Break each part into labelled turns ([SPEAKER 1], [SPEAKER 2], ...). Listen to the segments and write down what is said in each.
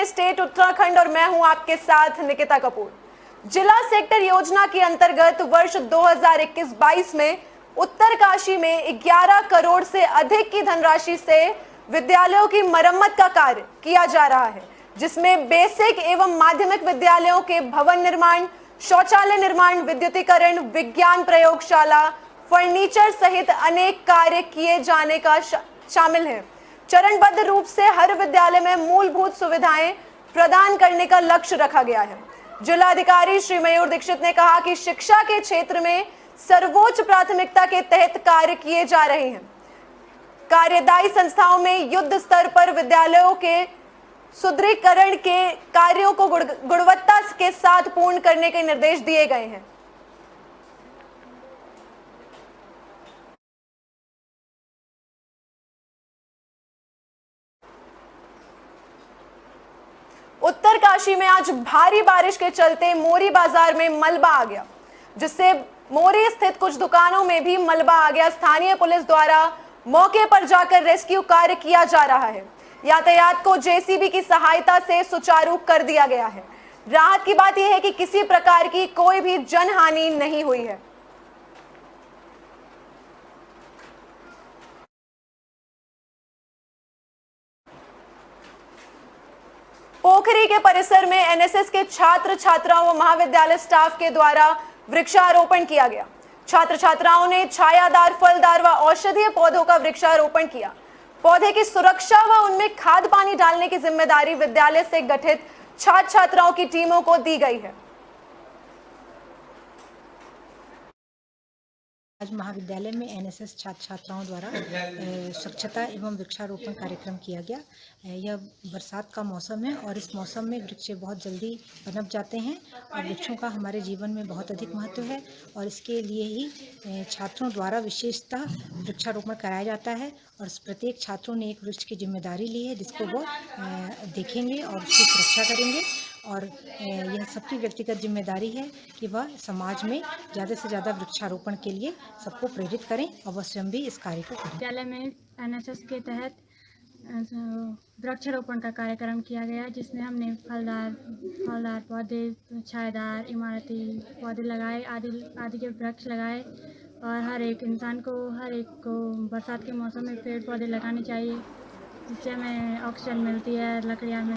[SPEAKER 1] State Uttarakhand और मैं हूं आपके साथ निकिता कपूर। जिला सेक्टर योजना के अंतर्गत वर्ष 2021-22 में उत्तरकाशी में 11 करोड़ से अधिक की धनराशि से विद्यालयों की मरम्मत का कार्य किया जा रहा है, जिसमें बेसिक एवं माध्यमिक विद्यालयों के भवन निर्माण, शौचालय निर्माण, विद्युतीकरण, विज्ञान प्रयोगशाला, फर्नीचर सहित अनेक कार्य किए जाने का शामिल है। चरणबद्ध रूप से हर विद्यालय में मूलभूत सुविधाएं प्रदान करने का लक्ष्य रखा गया है। जिलाधिकारी श्री मयूर दीक्षित ने कहा कि शिक्षा के क्षेत्र में सर्वोच्च प्राथमिकता के तहत कार्य किए जा रहे हैं। कार्यदायी संस्थाओं में युद्ध स्तर पर विद्यालयों के सुदृढ़ीकरण के कार्यों को गुणवत्ता के साथ पूर्ण करने के निर्देश दिए गए हैं। उत्तरकाशी में आज भारी बारिश के चलते मोरी बाजार में मलबा आ गया, जिससे मोरी स्थित कुछ दुकानों में भी मलबा आ गया। स्थानीय पुलिस द्वारा मौके पर जाकर रेस्क्यू कार्य किया जा रहा है। यातायात को जेसीबी की सहायता से सुचारू कर दिया गया है। राहत की बात यह है कि किसी प्रकार की कोई भी जनहानि नहीं हुई है। पोखरी के परिसर में एनएसएस के छात्र छात्राओं व महाविद्यालय स्टाफ के द्वारा वृक्षारोपण किया गया। छात्र छात्राओं ने छायादार, फलदार व औषधीय पौधों का वृक्षारोपण किया। पौधे की सुरक्षा व उनमें खाद पानी डालने की जिम्मेदारी विद्यालय से गठित छात्र छात्राओं की टीमों को दी गई है।
[SPEAKER 2] आज महाविद्यालय में एनएसएस छात्र छात्राओं द्वारा स्वच्छता एवं वृक्षारोपण कार्यक्रम किया गया। यह बरसात का मौसम है और इस मौसम में वृक्ष बहुत जल्दी पनप जाते हैं और वृक्षों का हमारे जीवन में बहुत अधिक महत्व है और इसके लिए ही छात्रों द्वारा विशेषतः वृक्षारोपण कराया जाता है और प्रत्येक छात्रों ने एक वृक्ष की जिम्मेदारी ली है, जिसको वो देखेंगे और उसकी सुरक्षा करेंगे। और यह सबकी व्यक्तिगत जिम्मेदारी है कि वह समाज में ज़्यादा से ज़्यादा वृक्षारोपण के लिए सबको प्रेरित करें और वह स्वयं भी इस कार्य को करें।
[SPEAKER 3] विद्यालय में एनएसएस के तहत वृक्षारोपण का कार्यक्रम किया गया, जिसमें हमने फलदार पौधे, छायादार इमारती पौधे लगाए, आदि के वृक्ष लगाए और हर एक इंसान को, हर एक को बरसात के मौसम में पेड़ पौधे लगाने चाहिए, जिससे हमें ऑक्सीजन मिलती है, लकड़ियाँ मिलती।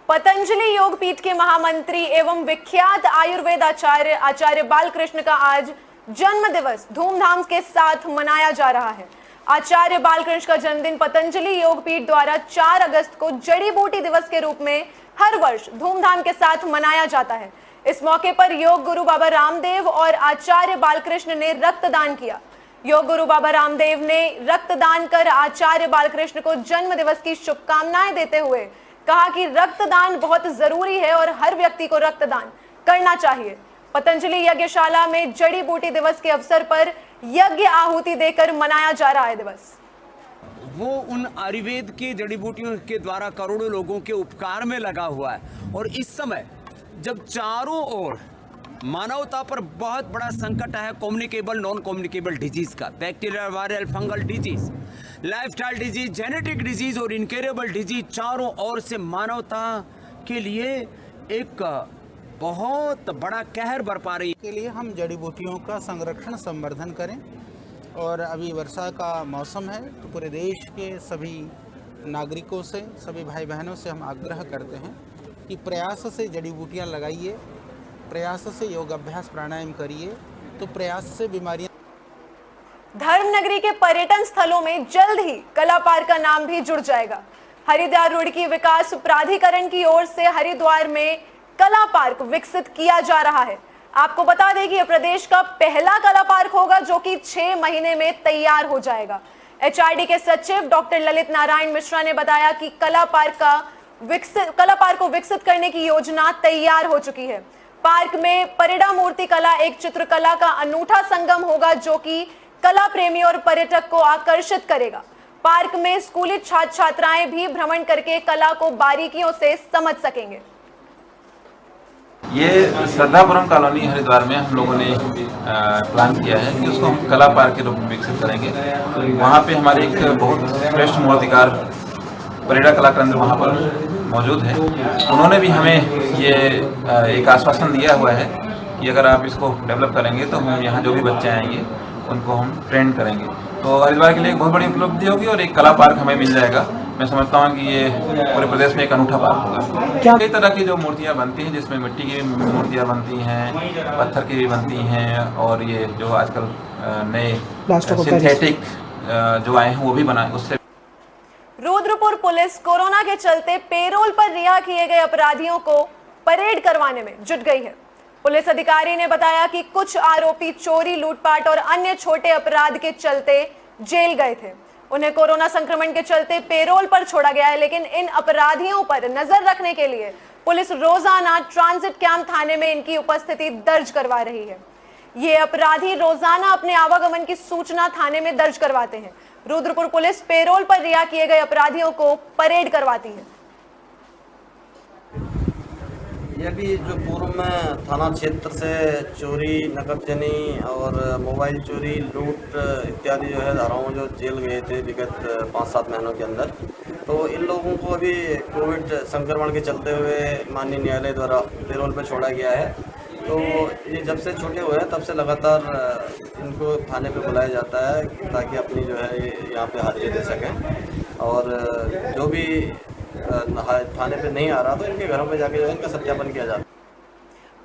[SPEAKER 1] पतंजलि योग पीठ के महामंत्री एवं विख्यात आयुर्वेद आचार्य बालकृष्ण का आज जन्म दिवस धूमधाम के साथ मनाया जा रहा है। आचार्य बालकृष्ण का जन्मदिन पतंजलि योग पीठ द्वारा 4 अगस्त को जड़ी बूटी दिवस के रूप में हर वर्ष धूमधाम के साथ मनाया जाता है। इस मौके पर योग गुरु बाबा रामदेव और आचार्य बालकृष्ण ने रक्तदान किया। योग गुरु बाबा रामदेव ने रक्तदान कर आचार्य बालकृष्ण को जन्म दिवस की शुभकामनाएं देते हुए कहा कि रक्तदान बहुत जरूरी है और हर व्यक्ति को रक्तदान करना चाहिए। पतंजलि यज्ञशाला में जड़ी बूटी दिवस के अवसर पर यज्ञ आहुति देकर मनाया जा रहा है दिवस।
[SPEAKER 4] वो उन आयुर्वेद की जड़ी बूटियों के द्वारा करोड़ों लोगों के उपकार में लगा हुआ है और इस समय जब चारों ओर मानवता पर बहुत बड़ा संकट है कम्युनिकेबल नॉन कम्युनिकेबल डिजीज का, bacterial, viral, fungal disease, lifestyle disease, genetic disease और इनक्योरेबल डिजीज, चारों ओर से मानवता के लिए एक बहुत बड़ा कहर बरपा रही है।
[SPEAKER 5] के लिए हम जड़ी बूटियों का संरक्षण संवर्धन करें और अभी वर्षा का मौसम है तो पूरे देश के सभी नागरिकों से, सभी भाई बहनों से हम आग्रह करते हैं कि प्रयास से जड़ी बूटियाँ लगाइए, प्रयास से योग अभ्यास प्राणायाम करिए, तो प्रयास से बीमारियां।
[SPEAKER 1] धर्मनगरी के पर्यटन स्थलों में जल्द ही कला पार्क का नाम भी जुड़ जाएगा। हरिद्वार रुड़की विकास प्राधिकरण की ओर से हरिद्वार में कला पार्क विकसित किया जा रहा है। आपको बता दें कि यह प्रदेश का पहला कला पार्क होगा जो कि 6 महीने में तैयार हो जाएगा। एचआरडी के सचिव डॉक्टर ललित नारायण मिश्रा ने बताया कि कला पार्क को विकसित करने की योजना तैयार हो चुकी है। पार्क में परिड़ा मूर्ति कला एक चित्रकला का अनूठा संगम होगा जो कि कला प्रेमी और पर्यटक को आकर्षित करेगा। पार्क में स्कूली छात्र छात्राएं भी भ्रमण करके कला को बारीकियों से समझ सकेंगे।
[SPEAKER 6] ये श्रद्धापुरम कॉलोनी हरिद्वार में हम लोगों ने प्लान किया है कि उसको हम कला पार्क के रूप में विकसित करेंगे। वहाँ पे हमारे एक बहुत श्रेष्ठ मूर्तिकार परिड़ा कला केंद्र वहाँ पर मौजूद हैं, उन्होंने भी हमें ये एक आश्वासन दिया हुआ है कि अगर आप इसको डेवलप करेंगे तो हम यहाँ जो भी बच्चे आएंगे उनको हम ट्रेन करेंगे। तो हरिद्वार के लिए एक बहुत बड़ी उपलब्धि होगी और एक कला पार्क हमें मिल जाएगा। मैं समझता हूँ कि ये पूरे प्रदेश में एक अनूठा पार्क होगा। कई तरह की जो मूर्तियाँ बनती हैं, जिसमें मिट्टी की मूर्तियाँ बनती हैं, पत्थर की भी बनती हैं, और ये जो आजकल नए सिंथेटिक जो आए हैं वो भी बनाए उससे।
[SPEAKER 1] रुद्रपुर पुलिस कोरोना के चलते पेरोल पर रिहा किए गए अपराधियों को परेड करवाने में जुट गई है। पुलिस अधिकारी ने बताया कि कुछ आरोपी चोरी, लूटपाट और अन्य छोटे अपराध के चलते जेल गए थे। उन्हें कोरोना संक्रमण के चलते पेरोल पर छोड़ा गया है, लेकिन इन अपराधियों पर नजर रखने के लिए पुलिस रोजाना ट्रांजिट कैंप थाने में इनकी उपस्थिति दर्ज करवा रही है। ये अपराधी रोजाना अपने आवागमन की सूचना थाने में दर्ज करवाते हैं। रुद्रपुर पुलिस पेरोल पर रिहा किए गए अपराधियों को परेड करवाती है।
[SPEAKER 7] ये भी जो पूर्व में थाना क्षेत्र से चोरी, नकदजनी और मोबाइल चोरी, लूट इत्यादि जो है धाराओं जो जेल गए थे विगत 5-7 महीनों के अंदर, तो इन लोगों को अभी कोविड संक्रमण के चलते हुए माननीय न्यायालय द्वारा पेरोल पर छोड़ा गया है। तो ये जब से छूटे हुए हैं तब से लगातार इनको थाने पे बुलाया जाता है ताकि अपनी जो है यहाँ पे हाजिरी दे सकें, और जो भी थाने पे नहीं आ रहा तो इनके घरों पे जाके जो है इनका सत्यापन किया जाता है।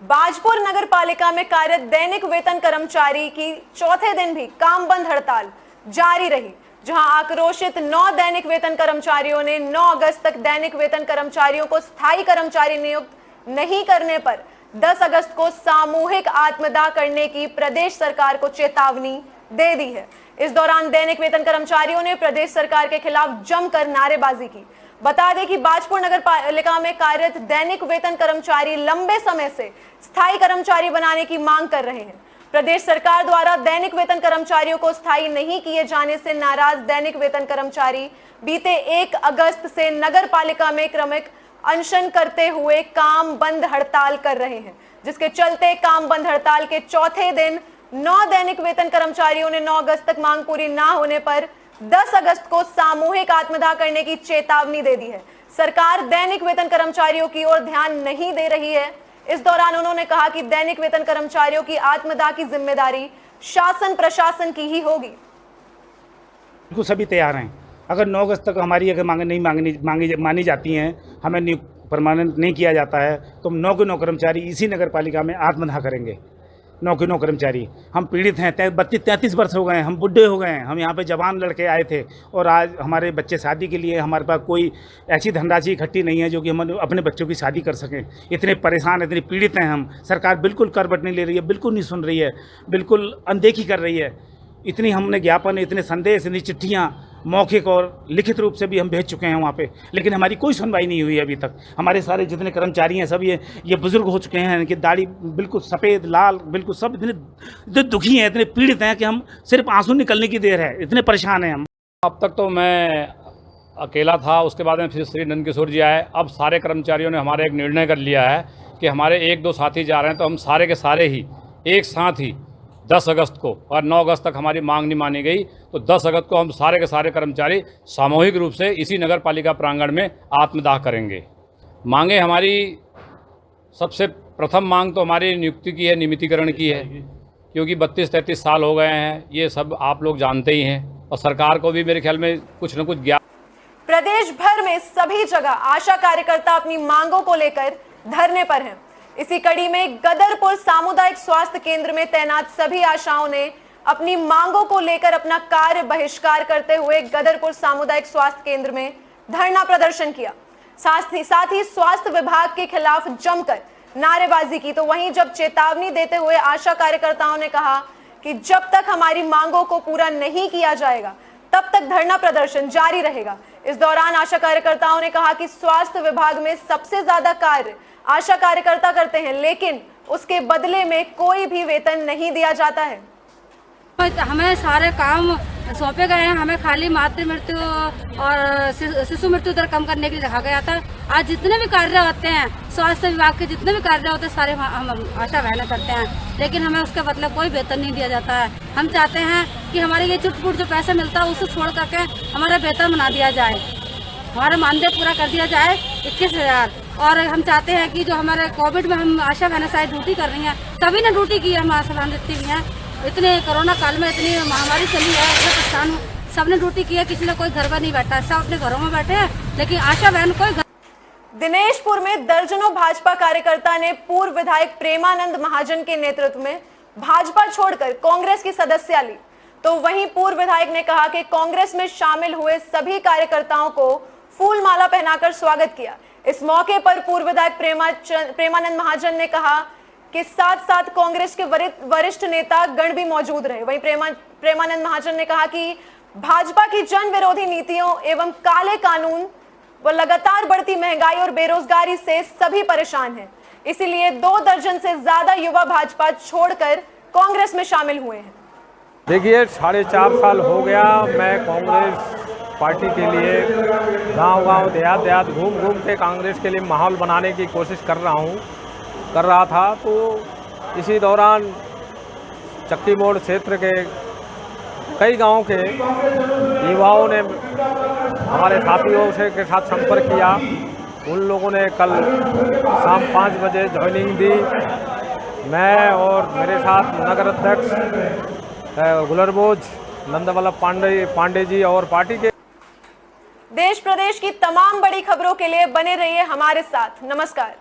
[SPEAKER 1] बाजपुर नगर पालिका में कार्यरत दैनिक वेतन कर्मचारी की चौथे दिन भी काम बंद हड़ताल जारी रही, जहां आक्रोशित 9 दैनिक वेतन कर्मचारियों ने 9 अगस्त तक दैनिक वेतन कर्मचारियों को स्थायी कर्मचारी नियुक्त नहीं करने पर 10 अगस्त को सामूहिक आत्मदाह करने की प्रदेश सरकार को चेतावनी दे दी है। इस दौरान दैनिक वेतन कर्मचारियों ने प्रदेश सरकार के खिलाफ जमकर नारेबाजी की। बता दें कि बाजपुर नगर पालिका में कार्यरत दैनिक वेतन कर्मचारी लंबे समय से स्थायी कर्मचारी बनाने की मांग कर रहे हैं। प्रदेश सरकार द्वारा दैनिक वेतन कर्मचारियों को स्थायी नहीं किए जाने से नाराज दैनिक वेतन कर्मचारी बीते 1 अगस्त से नगर पालिका में क्रमिक अनशन करते हुए काम बंद हड़ताल कर रहे हैं, जिसके चलते काम बंद हड़ताल के चौथे दिन 9 दैनिक वेतन कर्मचारियों ने 9 अगस्त तक मांग पूरी ना होने पर 10 अगस्त को सामूहिक आत्मदाह करने की चेतावनी दे दी है। सरकार दैनिक वेतन कर्मचारियों की ओर ध्यान नहीं दे रही है। इस दौरान उन्होंने कहा कि दैनिक वेतन कर्मचारियों की आत्मदाह की जिम्मेदारी शासन प्रशासन की ही होगी।
[SPEAKER 8] बिल्कुल सभी तैयार हैं। अगर 9 अगस्त तक हमारी अगर मांगे नहीं मानी जाती हैं, हमें परमानेंट नहीं किया जाता है, तो हम 9 के 9 कर्मचारी इसी नगर पालिका में आत्मदाह करेंगे। 9 के 9 कर्मचारी हम पीड़ित हैं। 32-33 वर्ष हो गए हैं, हम बुढ़े हो गए हैं। हम यहाँ पे जवान लड़के आए थे और आज हमारे बच्चे शादी के लिए हमारे पास कोई ऐसी धनराशि इकट्ठी नहीं है जो कि हम अपने बच्चों की शादी कर सकें। इतने परेशान, इतने पीड़ित हैं हम। सरकार बिल्कुल करवट नहीं ले रही है, बिल्कुल नहीं सुन रही है, बिल्कुल अनदेखी कर रही है। इतनी हमने ज्ञापन, इतने संदेश, इतनी चिट्ठियाँ मौखिक और लिखित रूप से भी हम भेज चुके हैं वहाँ पे, लेकिन हमारी कोई सुनवाई नहीं हुई अभी तक। हमारे सारे जितने कर्मचारी हैं सब ये बुजुर्ग हो चुके हैं, इनकी दाढ़ी बिल्कुल सफ़ेद लाल, बिल्कुल सब इतने दुखी हैं, इतने पीड़ित हैं कि हम सिर्फ आंसू निकलने की देर है, इतने परेशान हैं हम।
[SPEAKER 9] अब तक तो मैं अकेला था, उसके बाद में फिर श्री नंदकिशोर जी आए। अब सारे कर्मचारियों ने हमारा एक निर्णय कर लिया है कि हमारे 1-2 साथी जा रहे हैं, तो हम सारे के सारे ही एक साथ ही 10 अगस्त को, और 9 अगस्त तक हमारी मांग नहीं मानी गई, तो 10 अगस्त को हम सारे के सारे कर्मचारी सामूहिक रूप से इसी नगर पालिका प्रांगण में आत्मदाह करेंगे। मांगे हमारी, सबसे प्रथम मांग तो हमारी नियुक्ति की है, नियमितीकरण की है, क्योंकि 32-33 साल हो गए हैं, ये सब आप लोग जानते ही हैं, और सरकार को भी मेरे ख्याल में कुछ न कुछ
[SPEAKER 1] प्रदेश भर में सभी जगह आशा कार्यकर्ता अपनी मांगों को लेकर धरने पर हैं। इसी कड़ी में गदरपुर सामुदायिक स्वास्थ्य केंद्र में तैनात सभी आशाओं ने अपनी मांगों को लेकर अपना कार्य बहिष्कार करते हुए गदरपुर सामुदायिक स्वास्थ्य केंद्र में धरना प्रदर्शन किया। साथ ही स्वास्थ्य विभाग के खिलाफ जमकर नारेबाजी की। तो वहीं जब चेतावनी देते हुए आशा कार्यकर्ताओं ने कहा कि जब तक हमारी मांगों को पूरा नहीं किया जाएगा तब तक धरना प्रदर्शन जारी रहेगा। इस दौरान आशा कार्यकर्ताओं ने कहा कि स्वास्थ्य विभाग में सबसे ज्यादा कार्य आशा कार्यकर्ता करते हैं, लेकिन उसके बदले में कोई भी वेतन नहीं दिया जाता है।
[SPEAKER 10] हमें सारे काम सौंपे गए हैं, हमें खाली मातृ मृत्यु और शिशु मृत्यु दर कम करने के लिए रखा गया था। आज जितने भी कार्य होते हैं, स्वास्थ्य विभाग के जितने भी कार्य होते हैं, सारे हम आशा बहनें करते हैं, लेकिन हमें उसके बदले कोई वेतन नहीं दिया जाता है। हम चाहते हैं कि हमारे ये चुटपुट जो पैसा मिलता है उसे छोड़ करके हमारा वेतन बना दिया जाए। हमारा मानदेय पूरा कर दिया जाए 21,000। और हम चाहते हैं कि जो हमारे कोविड में हम आशा बहनें शायद ड्यूटी कर रही हैं, सभी ने ड्यूटी की है, हम आशा बहन जितनी भी हैं, इतने कोरोना काल में इतनी महामारी चली है, इतना परेशान सबने ड्यूटी की है, किसी ने कोई घर पर नहीं बैठा, सब अपने घरों में बैठे हैं, लेकिन आशा बहन कोई।
[SPEAKER 1] दिनेशपुर में दर्जनों भाजपा कार्यकर्ता ने पूर्व विधायक प्रेमानंद महाजन के नेतृत्व में भाजपा छोड़कर कांग्रेस की सदस्यता ली। तो वहीं पूर्व विधायक ने कहा कि कांग्रेस में शामिल हुए सभी कार्यकर्ताओं को फूल माला पहनाकर स्वागत किया। इस मौके पर पूर्व विधायक प्रेमानंद महाजन ने कहा कि साथ साथ कांग्रेस के वरिष्ठ नेता गण भी मौजूद रहे। वहीं प्रेमानंद महाजन ने कहा कि भाजपा की जन विरोधी नीतियों एवं काले कानून व लगातार बढ़ती महंगाई और बेरोजगारी से सभी परेशान हैं, इसीलिए 2 दर्जन से ज्यादा युवा भाजपा छोड़कर कांग्रेस में शामिल हुए हैं।
[SPEAKER 11] देखिए 4.5 साल हो गया मैं कांग्रेस पार्टी के लिए गांव-गांव देहात घूम के कांग्रेस के लिए माहौल बनाने की कोशिश कर रहा था। तो इसी दौरान चक्की मोड़ क्षेत्र के कई गांवों के युवाओं ने हमारे साथियों के साथ संपर्क किया। उन लोगों ने कल शाम 5 बजे ज्वाइनिंग दी। मैं और मेरे साथ नगर अध्यक्ष गुलरबोज नंदवल्लभ पांडे जी और पार्टी के।
[SPEAKER 1] देश प्रदेश की तमाम बड़ी खबरों के लिए बने रहिए हमारे साथ। नमस्कार।